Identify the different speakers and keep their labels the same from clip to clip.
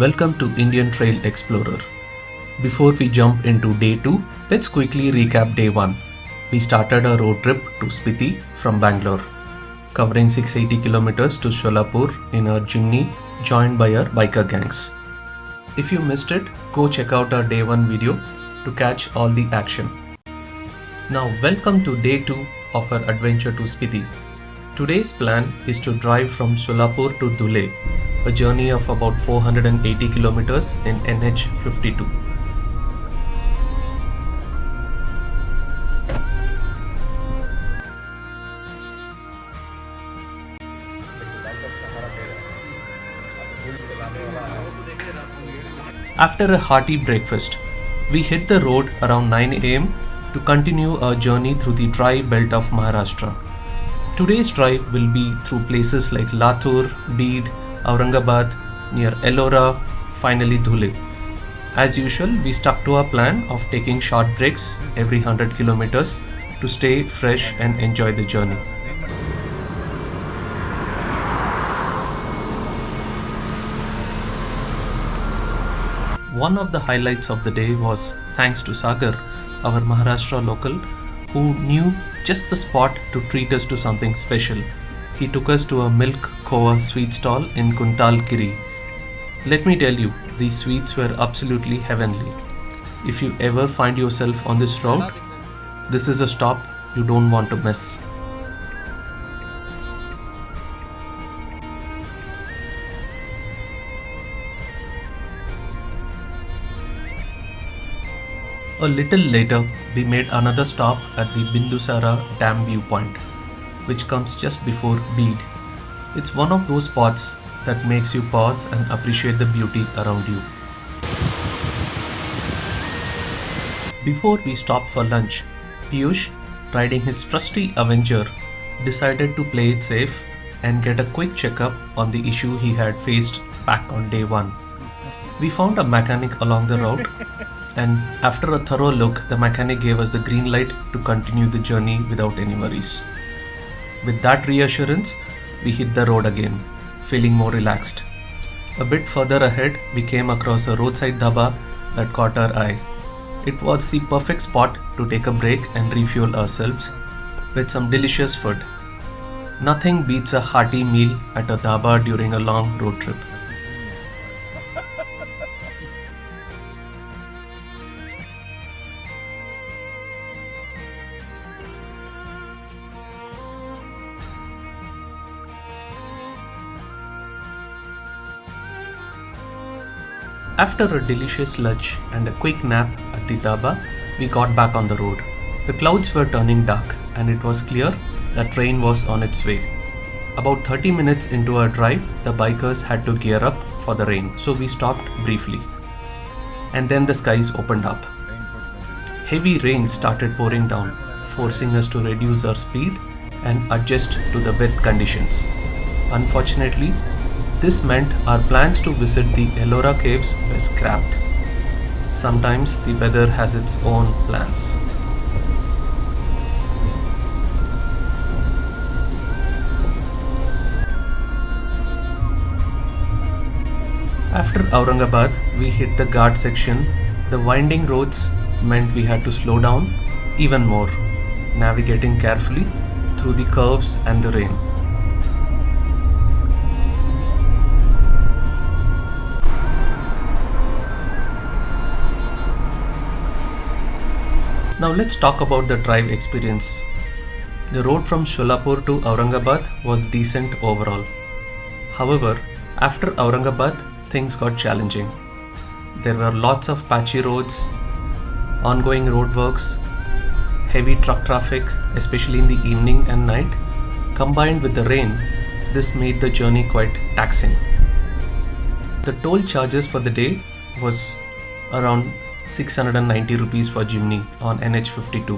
Speaker 1: Welcome to Indian Trail Explorer. Before we jump into day 2, let's quickly recap day 1. We started a road trip to Spiti from Bangalore, covering 680 kilometers to Solapur in our Jimny, joined by our biker gangs. If you missed it, go check out our day 1 video to catch all the action. Now welcome to day 2 of our adventure to Spiti. Today's plan is to drive from Solapur to Dhule, a journey of about 480 kilometers in NH 52. After a hearty breakfast, we hit the road around 9 am to continue our journey through the dry belt of Maharashtra. Today's drive will be through places like Latur, Beed, Aurangabad, near Ellora, finally Dhule. As usual, we stuck to our plan of taking short breaks every 100 kilometers to stay fresh and enjoy the journey. One of the highlights of the day was thanks to Sagar, our Maharashtra local, who knew just the spot to treat us to something special. He took us to a milk khova sweet stall in Kunthalgiri. Let me tell you, these sweets were absolutely heavenly. If you ever find yourself on this route, this is a stop you don't want to miss. A little later, we made another stop at the Bindusara Dam viewpoint, which comes just before Beed. It's one of those spots that makes you pause and appreciate the beauty around you. Before we stopped for lunch, Piyush, riding his trusty Avenger, decided to play it safe and get a quick checkup on the issue he had faced back on day 1. We found a mechanic along the route, and after a thorough look, the mechanic gave us the green light to continue the journey without any worries. With that reassurance, we hit the road again, feeling more relaxed. A bit further ahead, we came across a roadside dhaba that caught our eye. It was the perfect spot to take a break and refuel ourselves with some delicious food. Nothing beats a hearty meal at a dhaba during a long road trip. After a delicious lunch and a quick nap at the dhaba, we got back on the road. The clouds were turning dark and it was clear that rain was on its way. About 30 minutes into our drive, the bikers had to gear up for the rain, so we stopped briefly. And then the skies opened up. Heavy rain started pouring down, forcing us to reduce our speed and adjust to the wet conditions. Unfortunately, this meant our plans to visit the Ellora caves were scrapped. Sometimes the weather has its own plans. After Aurangabad, we hit the Ghat section. The winding roads meant we had to slow down even more, navigating carefully through the curves and the rain. Now let's talk about the drive experience. The road from Solapur to Aurangabad was decent overall. However, after Aurangabad, things got challenging. There were lots of patchy roads, ongoing roadworks, heavy truck traffic, especially in the evening and night. Combined with the rain, this made the journey quite taxing. The toll charges for the day was around 690 rupees for Jimny on NH 52,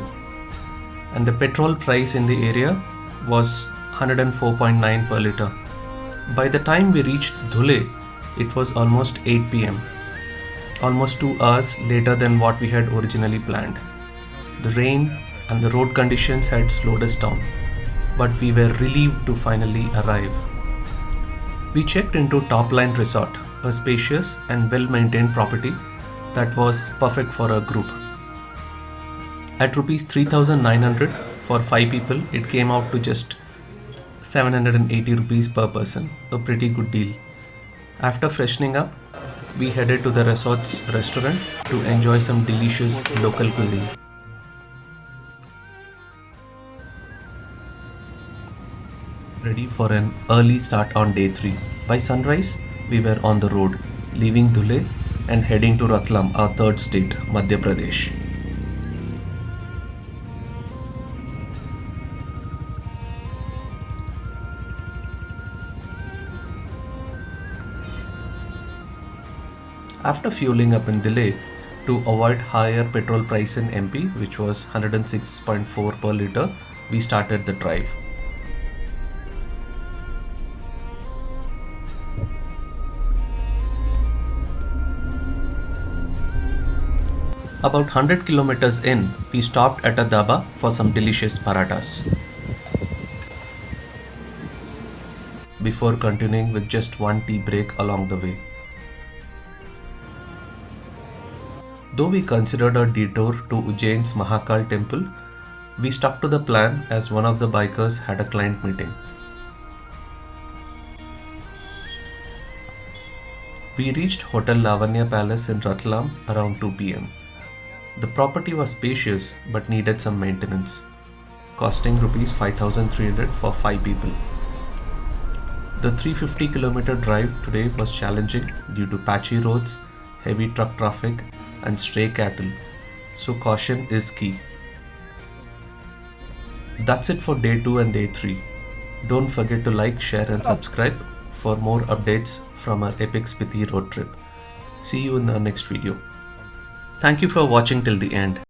Speaker 1: and the petrol price in the area was 104.9 per liter. By the time we reached Dhule, it was almost 8 pm, almost 2 hours later than what we had originally planned. The rain and the road conditions had slowed us down, but we were relieved to finally arrive. We checked into Topline Resort, a spacious and well-maintained property that was perfect for a group. At rupees 3,900 for 5 people, it came out to just 780 rupees per person, a pretty good deal. After freshening up, we headed to the resort's restaurant to enjoy some delicious local cuisine. Ready for an early start on day 3. By sunrise, we were on the road, leaving Dhule and heading to Ratlam, our third state, Madhya Pradesh. After fueling up in Dhule to avoid higher petrol price in MP, which was 106.4 per litre, we started the drive. About 100 kilometers in, we stopped at a dhaba for some delicious parathas. Before continuing with just one tea break along the way. Though we considered a detour to Ujjain's Mahakal temple, we stuck to the plan as one of the bikers had a client meeting. We reached Hotel Lavanya Palace in Ratlam around 2 p.m. The property was spacious but needed some maintenance, costing rupees 5,300 for 5 people. The 350-kilometer drive today was challenging due to patchy roads, heavy truck traffic, and stray cattle, so caution is key. That's it for day 2 and day 3. Don't forget to like, share and subscribe for more updates from our epic Spiti road trip. See you in the next video. Thank you for watching till the end.